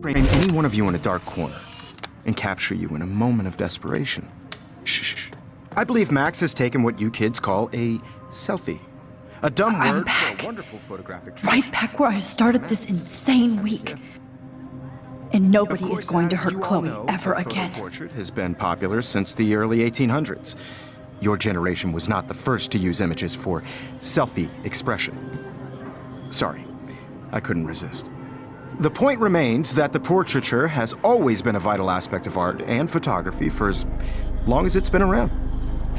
frame any one of you in a dark corner and capture you in a moment of desperation. Shh. I believe Max has taken what you kids call a selfie. A dumb word for a wonderful photographic tradition. Right back where I started this insane week. And nobody is going to hurt Chloe ever again. The portrait has been popular since the early 1800s. Your generation was not the first to use images for selfie expression. Sorry, I couldn't resist. The point remains that the portraiture has always been a vital aspect of art and photography for as long as it's been around.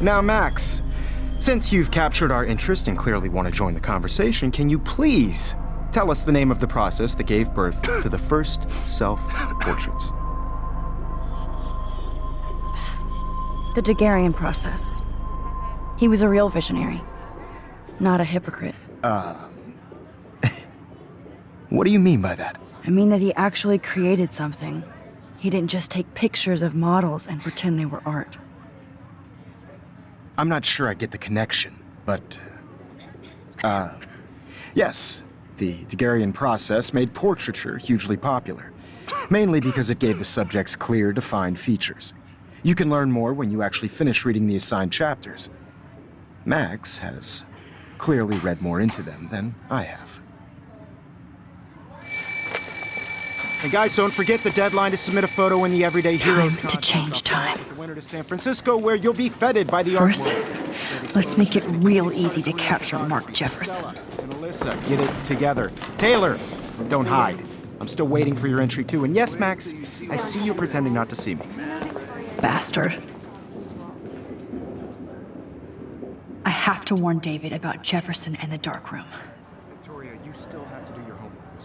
Now, Max, since you've captured our interest and clearly want to join the conversation, can you please tell us the name of the process that gave birth to the first self-portraits? The Daguerrean process. He was a real visionary, not a hypocrite. What do you mean by that? I mean that he actually created something. He didn't just take pictures of models and pretend they were art. I'm not sure I get the connection, but... yes, the Daguerrean process made portraiture hugely popular, mainly because it gave the subjects clear, defined features. You can learn more when you actually finish reading the assigned chapters. Max has clearly read more into them than I have. And guys, don't forget the deadline to submit a photo in the Everyday Heroes Time to change time. The winter to San Francisco, where you'll be feted by the First, art world. let's make it real easy to capture Mark Jefferson. And Alyssa, get it together. Taylor, don't hide. I'm still waiting for your entry too. And yes, Max, I see you pretending not to see me. Bastard. I have to warn David about Jefferson and the dark room. Victoria, you still have to do your homework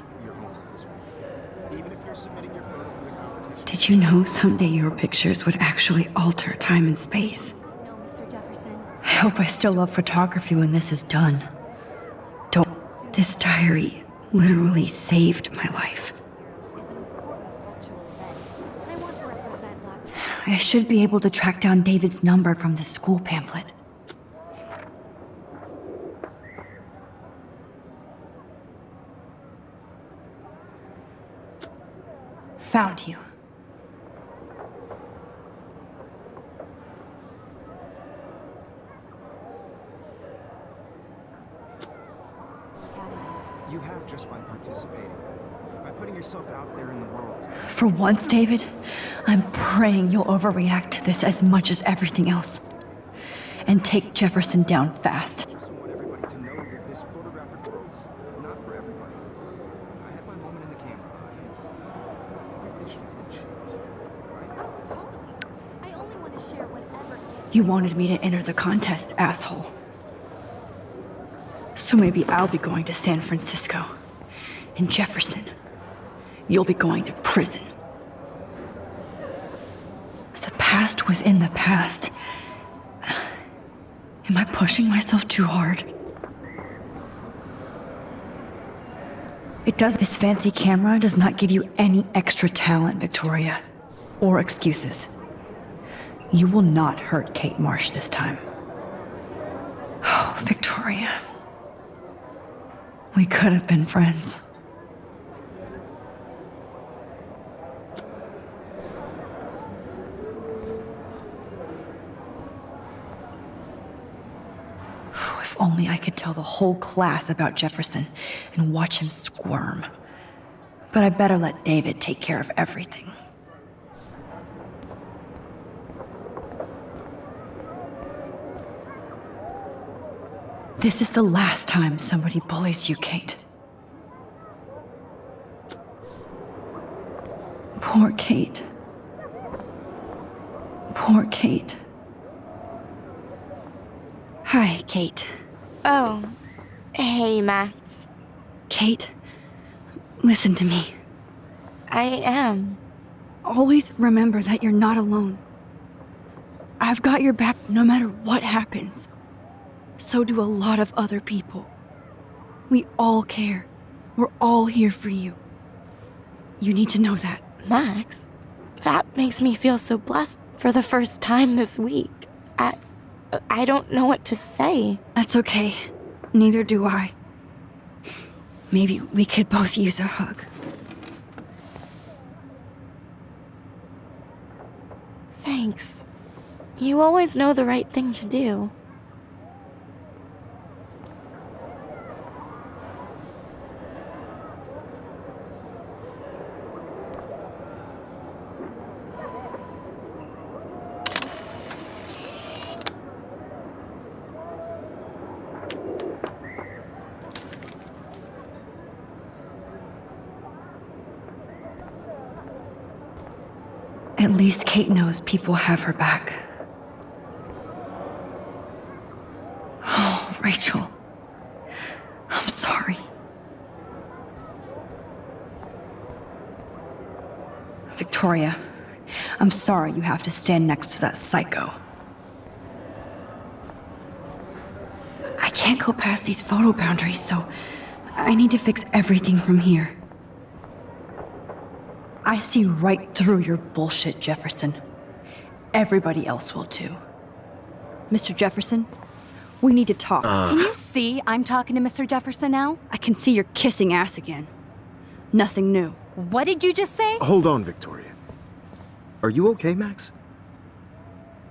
this week. Even if you're submitting your photo for the competition. Did you know someday your pictures would actually alter time and space? No, Mr. Jefferson. I hope I still love photography when this is done. This diary literally saved my life. Is an important cultural event, and I want to represent Black. I should be able to track down David's number from this school pamphlet. Found you. You have just by participating. By putting yourself out there in the world. For once, David, I'm praying you'll overreact to this as much as everything else. And take Jefferson down fast. I just want everybody to know that this photographic world is not for everybody. I had my moment in the camera. Everybody should have that chance. Right? Oh, totally. I only want to share whatever gives. You wanted me to enter the contest, asshole. So maybe I'll be going to San Francisco. And Jefferson, you'll be going to prison. The past within the past. Am I pushing myself too hard? This fancy camera does not give you any extra talent, Victoria. Or excuses. You will not hurt Kate Marsh this time. Oh, Victoria. We could have been friends. If only I could tell the whole class about Jefferson and watch him squirm. But I better let David take care of everything. This is the last time somebody bullies you, Kate. Poor Kate. Poor Kate. Hi, Kate. Oh, hey, Max. Kate, listen to me. I am. Always remember that you're not alone. I've got your back no matter what happens. So do a lot of other people. We all care. We're all here for you. You need to know that. Max, that makes me feel so blessed for the first time this week. I don't know what to say. That's okay. Neither do I. Maybe we could both use a hug. You always know the right thing to do. At least Kate knows people have her back. Oh, Rachel. I'm sorry. Victoria, I'm sorry you have to stand next to that psycho. I can't go past these photo boundaries, so I need to fix everything from here. I see right through your bullshit, Jefferson. Everybody else will too. Mr. Jefferson, we need to talk. Can you see I'm talking to Mr. Jefferson now? I can see you're kissing ass again. Nothing new. What did you just say? Hold on, Victoria. Are you okay, Max?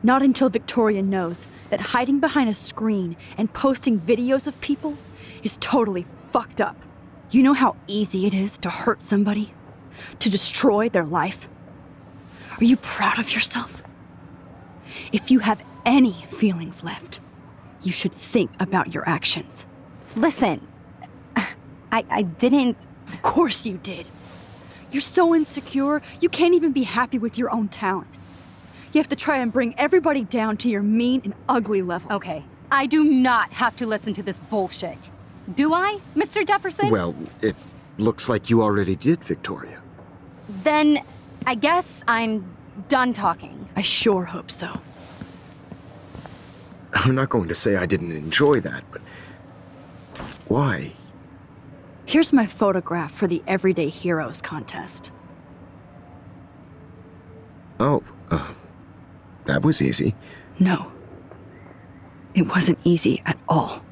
Not until Victoria knows that hiding behind a screen and posting videos of people is totally fucked up. You know how easy it is to hurt somebody? To destroy their life? Are you proud of yourself? If you have any feelings left, you should think about your actions. Listen, I didn't... Of course you did. You're so insecure, you can't even be happy with your own talent. You have to try and bring everybody down to your mean and ugly level. Okay, I do not have to listen to this bullshit. Do I, Mr. Jefferson? Well, it looks like you already did, Victoria. Then I guess I'm done talking. I sure hope so. I'm not going to say I didn't enjoy that, but why? Here's my photograph for the Everyday Heroes contest. Oh, that was easy. No. It wasn't easy at all.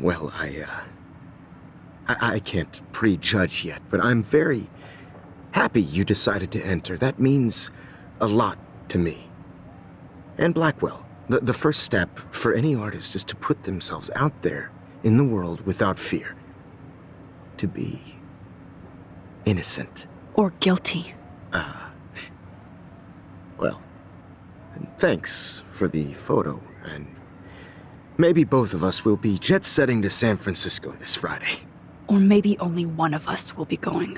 Well, I can't prejudge yet, but I'm very happy you decided to enter. That means a lot to me. And Blackwell. The first step for any artist is to put themselves out there in the world without fear. To be innocent. Or guilty. Well, thanks for the photo, and maybe both of us will be jet-setting to San Francisco this Friday. Or maybe only one of us will be going.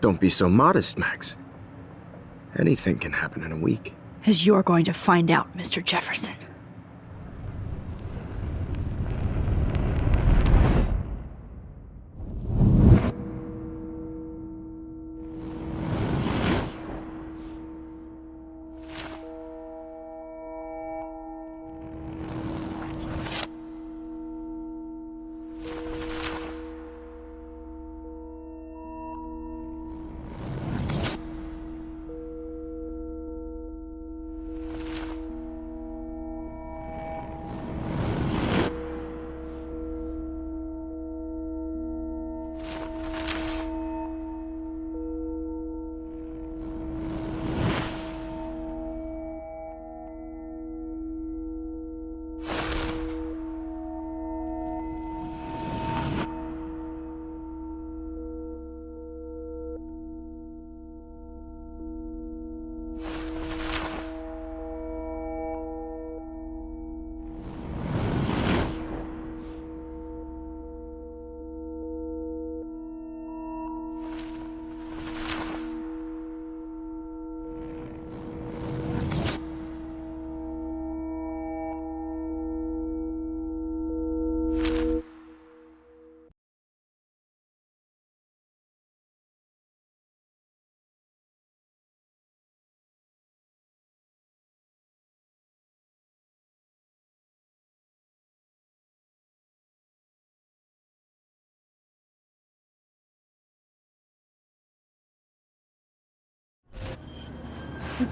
Don't be so modest, Max. Anything can happen in a week. As you're going to find out, Mr. Jefferson.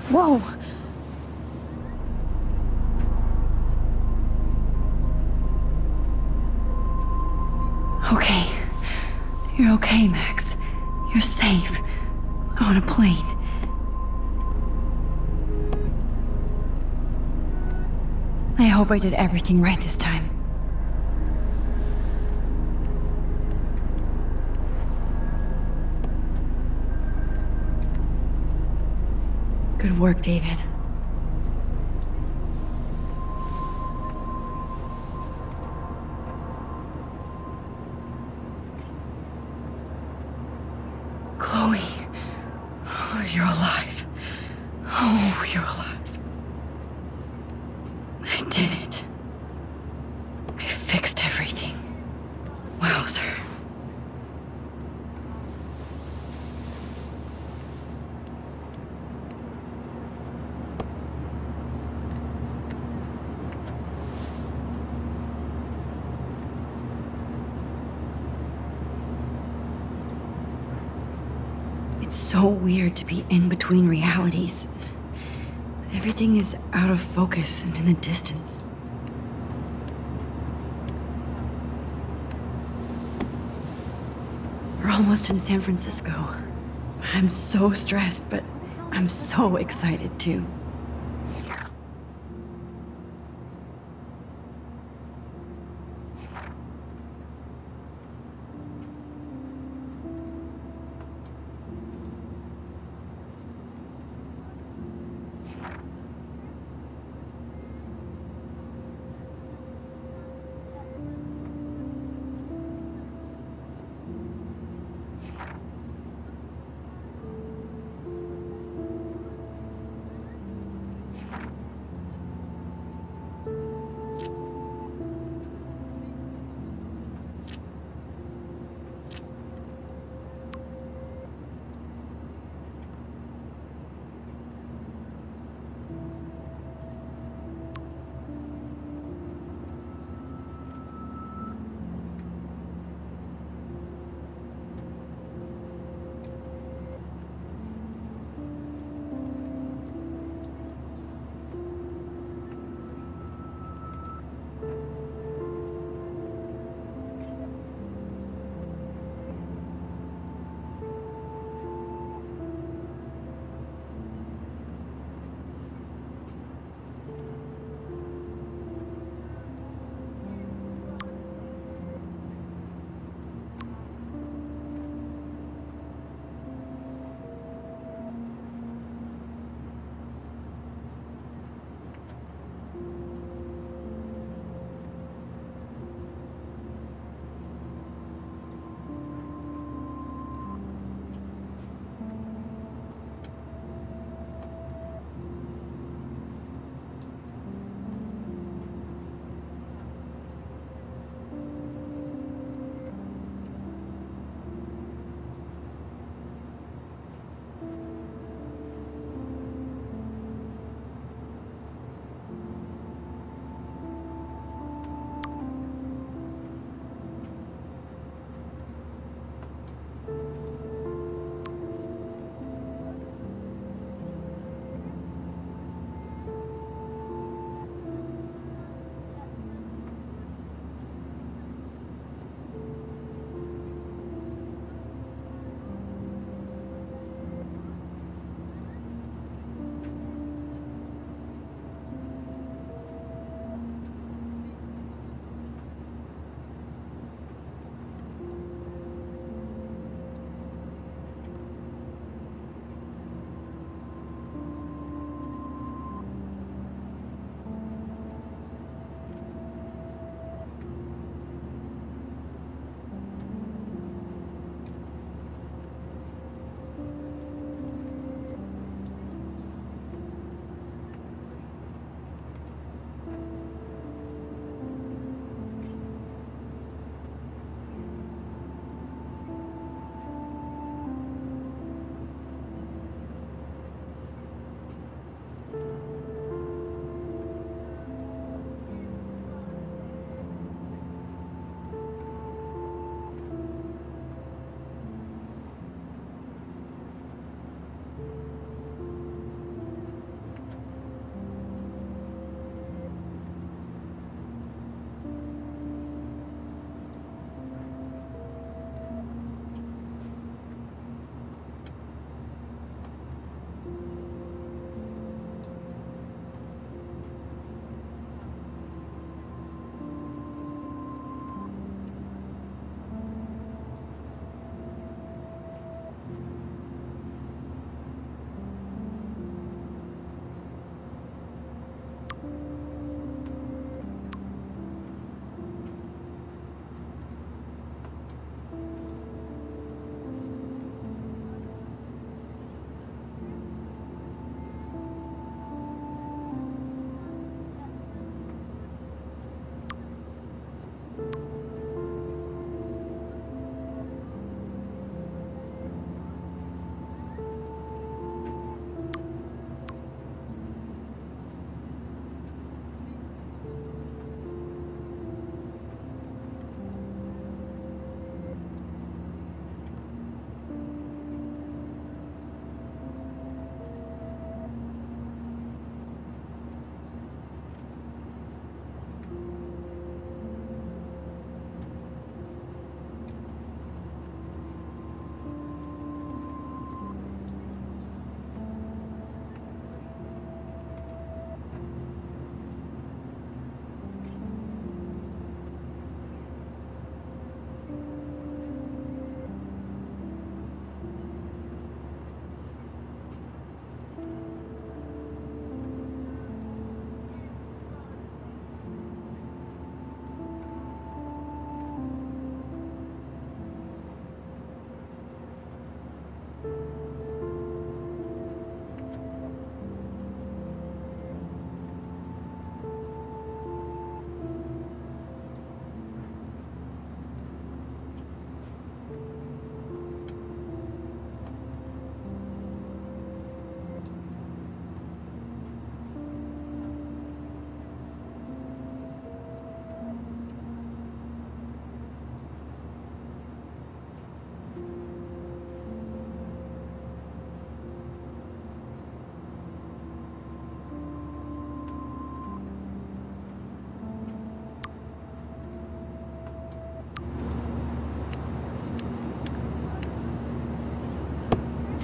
Whoa! Okay. You're okay, Max. You're safe. On a plane. I hope I did everything right this time. Good work, David. Chloe. Oh, you're alive. Oh, you're alive. I did it. I fixed everything. Wowzer. It's so weird to be in between realities. Everything is out of focus and in the distance. We're almost in San Francisco. I'm so stressed, but I'm so excited too.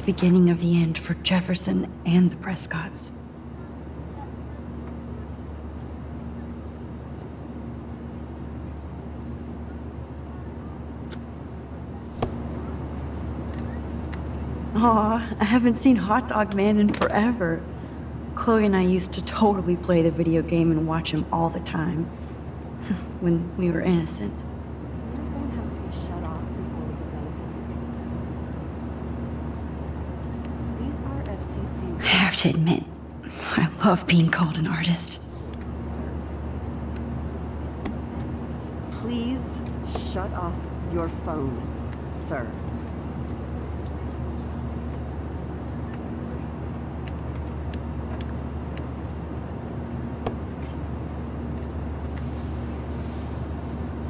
beginning of the end for Jefferson and the Prescotts. Aw, I haven't seen Hot Dog Man in forever. Chloe and I used to totally play the video game and watch him all the time. When we were innocent. Your phone has to be shut off before we send it. These are FCC. I have to admit, I love being called an artist. Please shut off your phone, sir.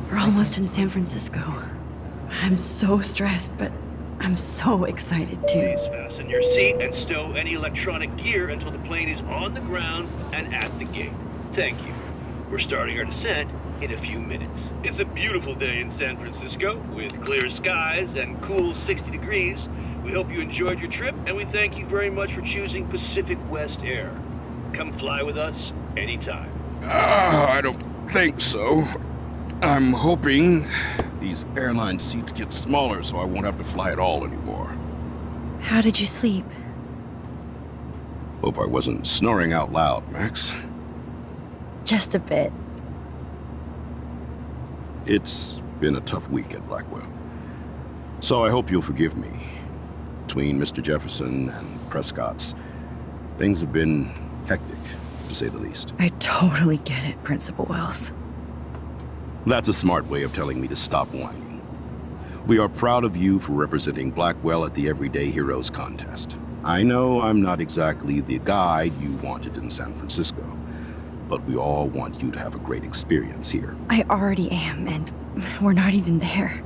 We're almost in San Francisco. I'm so stressed, but I'm so excited too. Please fasten your seat and stow any electronic gear until the plane is on the ground and at the gate. Thank you. We're starting our descent in a few minutes. It's a beautiful day in San Francisco with clear skies and cool 60 degrees. We hope you enjoyed your trip, and we thank you very much for choosing Pacific West Air. Come fly with us anytime. I don't think so. I'm hoping these airline seats get smaller so I won't have to fly at all anymore. How did you sleep? Hope I wasn't snoring out loud, Max. Just a bit. It's been a tough week at Blackwell. So I hope you'll forgive me. Between Mr. Jefferson and Prescott's, things have been hectic, to say the least. I totally get it, Principal Wells. That's a smart way of telling me to stop whining. We are proud of you for representing Blackwell at the Everyday Heroes contest. I know I'm not exactly the guide you wanted in San Francisco, but we all want you to have a great experience here. I already am, and we're not even there.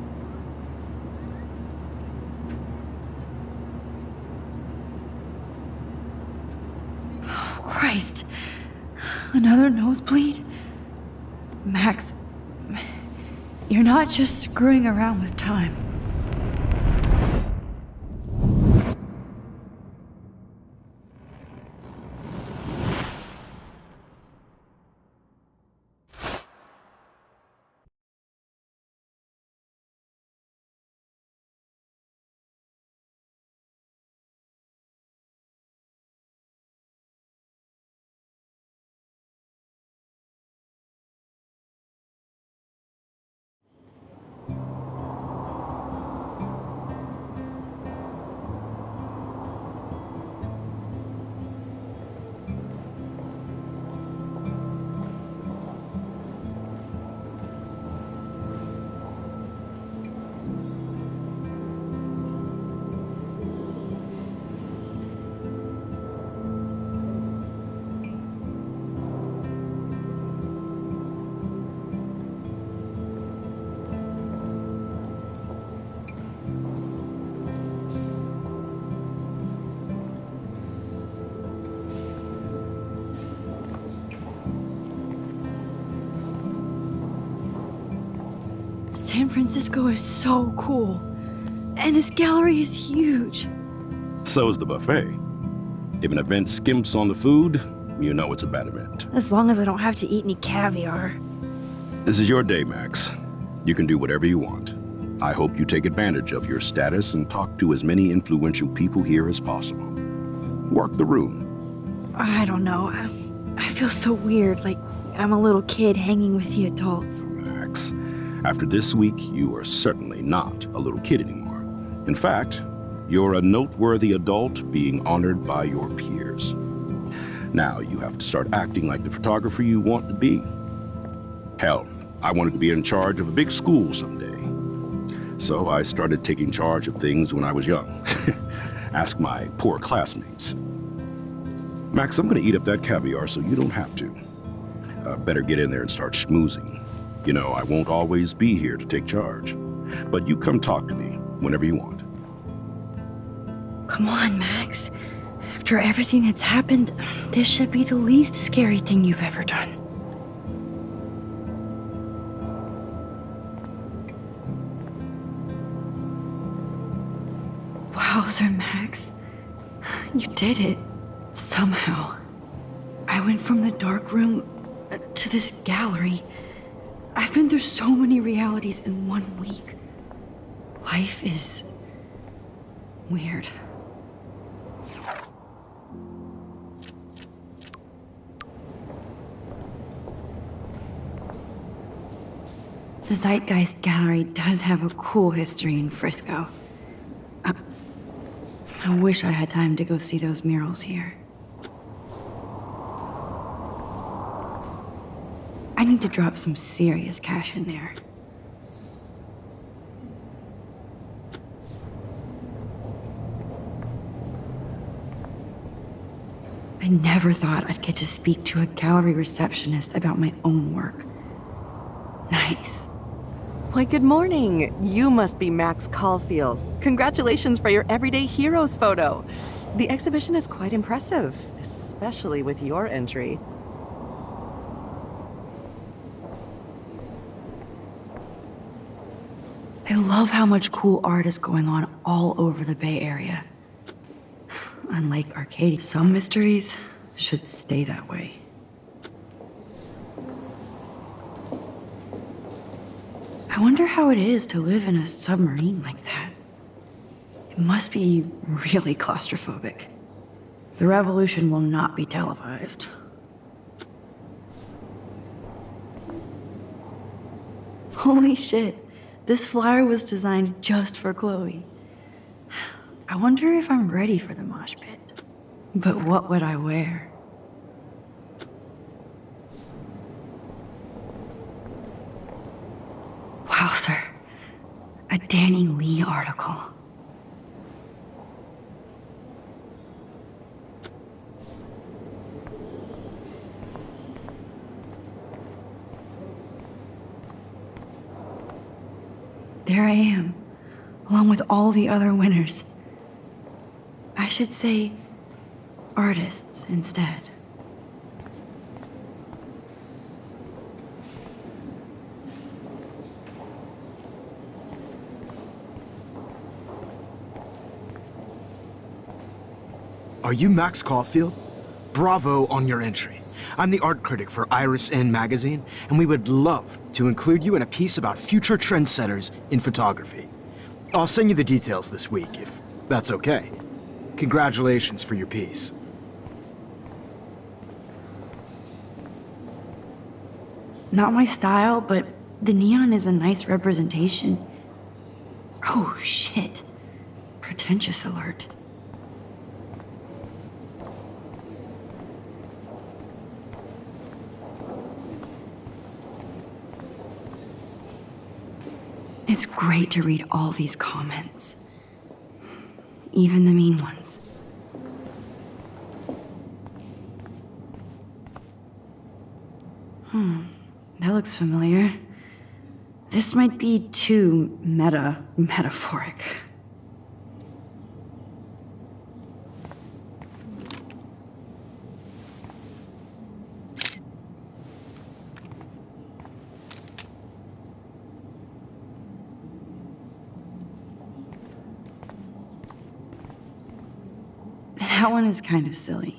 Oh, Christ. Another nosebleed? Max, you're not just screwing around with time. San Francisco is so cool. And this gallery is huge. So is the buffet. If an event skimps on the food, you know it's a bad event. As long as I don't have to eat any caviar. This is your day, Max. You can do whatever you want. I hope you take advantage of your status and talk to as many influential people here as possible. Work the room. I don't know. I feel so weird, like I'm a little kid hanging with the adults. Max, after this week, you are certainly not a little kid anymore. In fact, you're a noteworthy adult being honored by your peers. Now you have to start acting like the photographer you want to be. Hell, I wanted to be in charge of a big school someday. So I started taking charge of things when I was young. Ask my poor classmates. Max, I'm gonna eat up that caviar so you don't have to. Better get in there and start schmoozing. You know, I won't always be here to take charge. But you come talk to me whenever you want. Come on, Max. After everything that's happened, this should be the least scary thing you've ever done. Wowzer, Max. You did it. Somehow. I went from the dark room to this gallery. I've been through so many realities in 1 week. Life is weird. The Zeitgeist Gallery does have a cool history in Frisco. I wish I had time to go see those murals here. I need to drop some serious cash in there. I never thought I'd get to speak to a gallery receptionist about my own work. Nice. Why, good morning. You must be Max Caulfield. Congratulations for your Everyday Heroes photo. The exhibition is quite impressive, especially with your entry. I love how much cool art is going on all over the Bay Area. Unlike Arcadia, some mysteries should stay that way. I wonder how it is to live in a submarine like that. It must be really claustrophobic. The revolution will not be televised. Holy shit, this flyer was designed just for Chloe. I wonder if I'm ready for the mosh pit. But what would I wear? Wow, sir. A Danny Lee article. There I am, along with all the other winners. I should say artists instead. Are you Max Caulfield? Bravo on your entry. I'm the art critic for Iris N magazine, and we would love to include you in a piece about future trendsetters in photography. I'll send you the details this week, if that's okay. Congratulations for your piece. Not my style, but the neon is a nice representation. Oh, shit. Pretentious alert. It's great to read all these comments. Even the mean ones. That looks familiar. This might be too metaphoric. That one is kind of silly.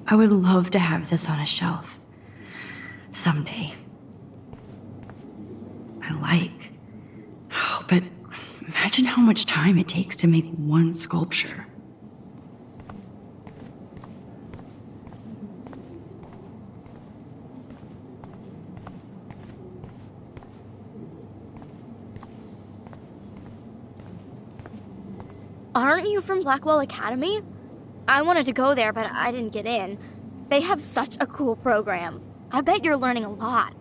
I would love to have this on a shelf. Someday. But imagine how much time it takes to make one sculpture. Aren't you from Blackwell Academy? I wanted to go there, but I didn't get in. They have such a cool program. I bet you're learning a lot.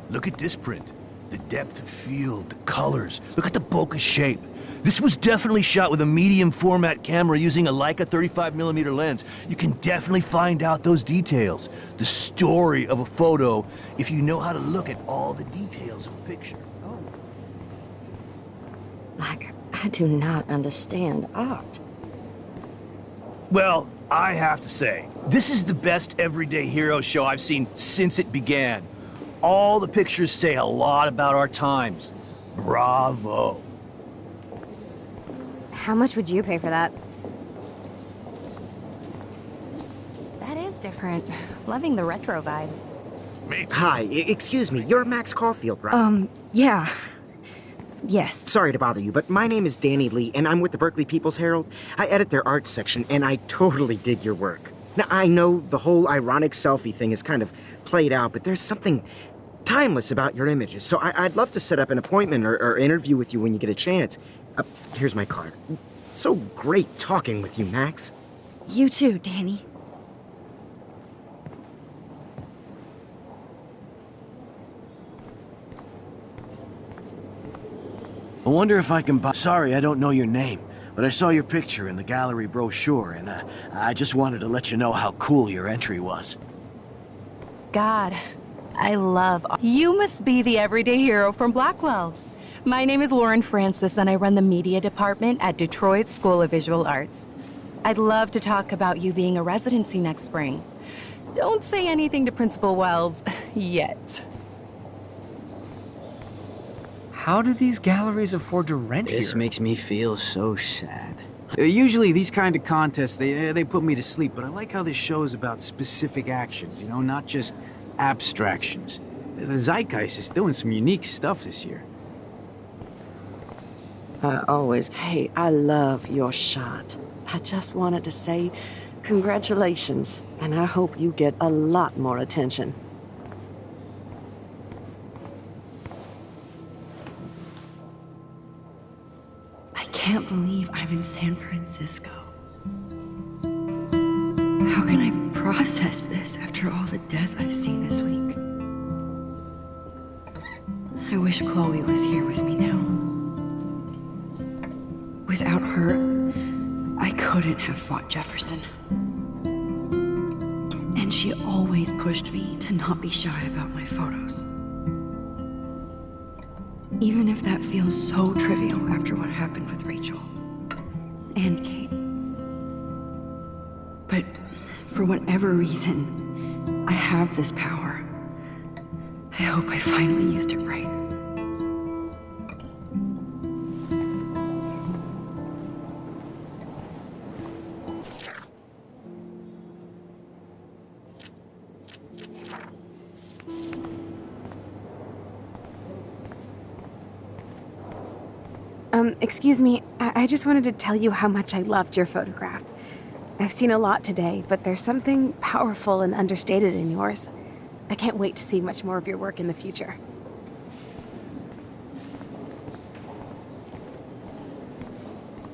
Look at this print. The depth of field, the colors. Look at the bokeh shape. This was definitely shot with a medium format camera using a Leica 35mm lens. You can definitely find out those details. The story of a photo if you know how to look at all the details of a picture. I do not understand art. Well, I have to say, this is the best everyday hero show I've seen since it began. All the pictures say a lot about our times. Bravo. How much would you pay for that? That is different. Loving the retro vibe. Hi, excuse me, you're Max Caulfield, right? Yeah. Yes. Sorry to bother you, but my name is Danny Lee, and I'm with the Berkeley People's Herald. I edit their arts section, and I totally dig your work. Now, I know the whole ironic selfie thing is kind of played out, but there's something timeless about your images, so I'd love to set up an appointment or interview with you when you get a chance. Here's my card. So great talking with you, Max. You too, Danny. I wonder if I can buy... Sorry, I don't know your name, but I saw your picture in the gallery brochure, and I just wanted to let you know how cool your entry was. God, I love... You must be the everyday hero from Blackwell. My name is Lauren Francis, and I run the media department at Detroit's School of Visual Arts. I'd love to talk about you being a residency next spring. Don't say anything to Principal Wells yet. How do these galleries afford to rent here? This makes me feel so sad. Usually these kind of contests, they put me to sleep, but I like how this show is about specific actions, you know, not just abstractions. The Zeitgeist is doing some unique stuff this year. Hey, I love your shot. I just wanted to say congratulations, and I hope you get a lot more attention. I can't believe I'm in San Francisco. How can I process this after all the death I've seen this week? I wish Chloe was here with me now. Without her, I couldn't have fought Jefferson. And she always pushed me to not be shy about my photos. Even if that feels so trivial after what happened with Rachel and Kate. But for whatever reason, I have this power. I hope I finally used it right. Excuse me, I just wanted to tell you how much I loved your photograph. I've seen a lot today, but there's something powerful and understated in yours. I can't wait to see much more of your work in the future.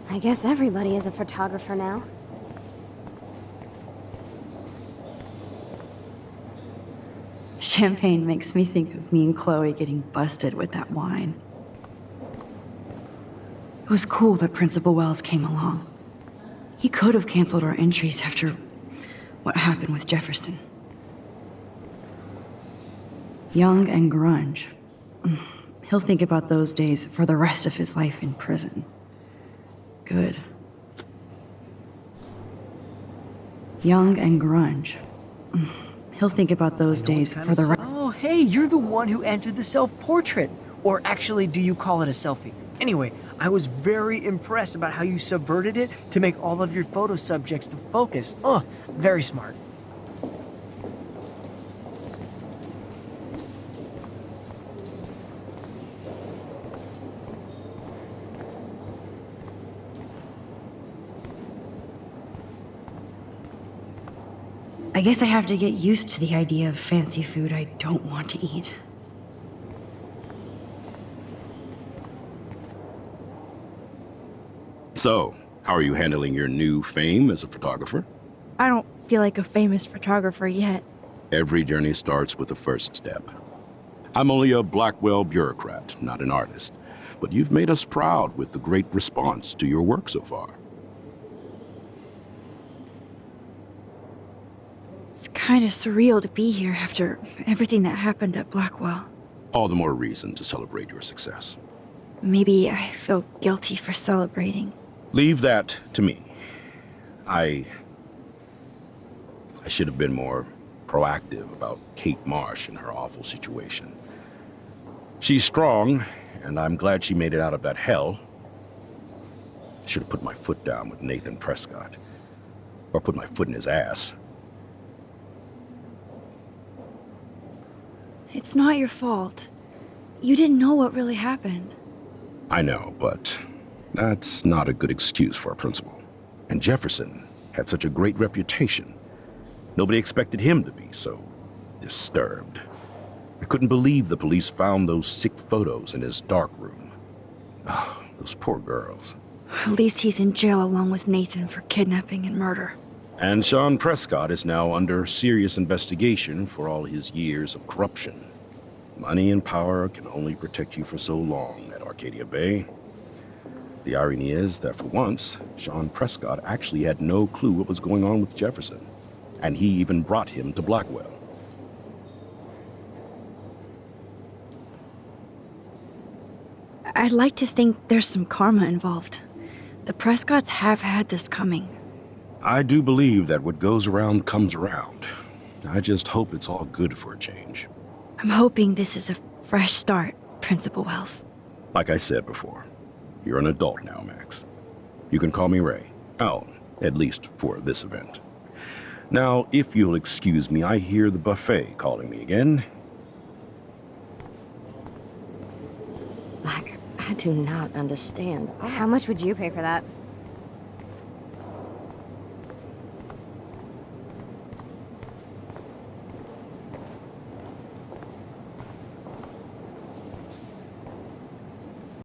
I guess everybody is a photographer now. Champagne makes me think of me and Chloe getting busted with that wine. It was cool that Principal Wells came along. He could have canceled our entries after what happened with Jefferson. Young and grunge. He'll think about those days for the rest of his life in prison. Good. Young and grunge. He'll think about those days for the rest. Oh, hey, you're the one who entered the self-portrait. Or actually, do you call it a selfie? Anyway, I was very impressed about how you subverted it to make all of your photo subjects the focus. Oh, very smart. I guess I have to get used to the idea of fancy food I don't want to eat. So, how are you handling your new fame as a photographer? I don't feel like a famous photographer yet. Every journey starts with the first step. I'm only a Blackwell bureaucrat, not an artist, but you've made us proud with the great response to your work so far. It's kind of surreal to be here after everything that happened at Blackwell. All the more reason to celebrate your success. Maybe I feel guilty for celebrating. Leave that to me. I I should have been more proactive about Kate Marsh and her awful situation. She's strong, and I'm glad she made it out of that hell. I should have put my foot down with Nathan Prescott. Or put my foot in his ass. It's not your fault. You didn't know what really happened. I know, but that's not a good excuse for a principal. And Jefferson had such a great reputation. Nobody expected him to be so disturbed. I couldn't believe the police found those sick photos in his dark room. Oh, those poor girls. At least he's in jail along with Nathan for kidnapping and murder. And Sean Prescott is now under serious investigation for all his years of corruption. Money and power can only protect you for so long at Arcadia Bay. The irony is that for once, Sean Prescott actually had no clue what was going on with Jefferson. And he even brought him to Blackwell. I'd like to think there's some karma involved. The Prescotts have had this coming. I do believe that what goes around comes around. I just hope it's all good for a change. I'm hoping this is a fresh start, Principal Wells. Like I said before, you're an adult now, Max. You can call me Ray. Oh, at least for this event. Now, if you'll excuse me, I hear the buffet calling me again. I do not understand. How much would you pay for that?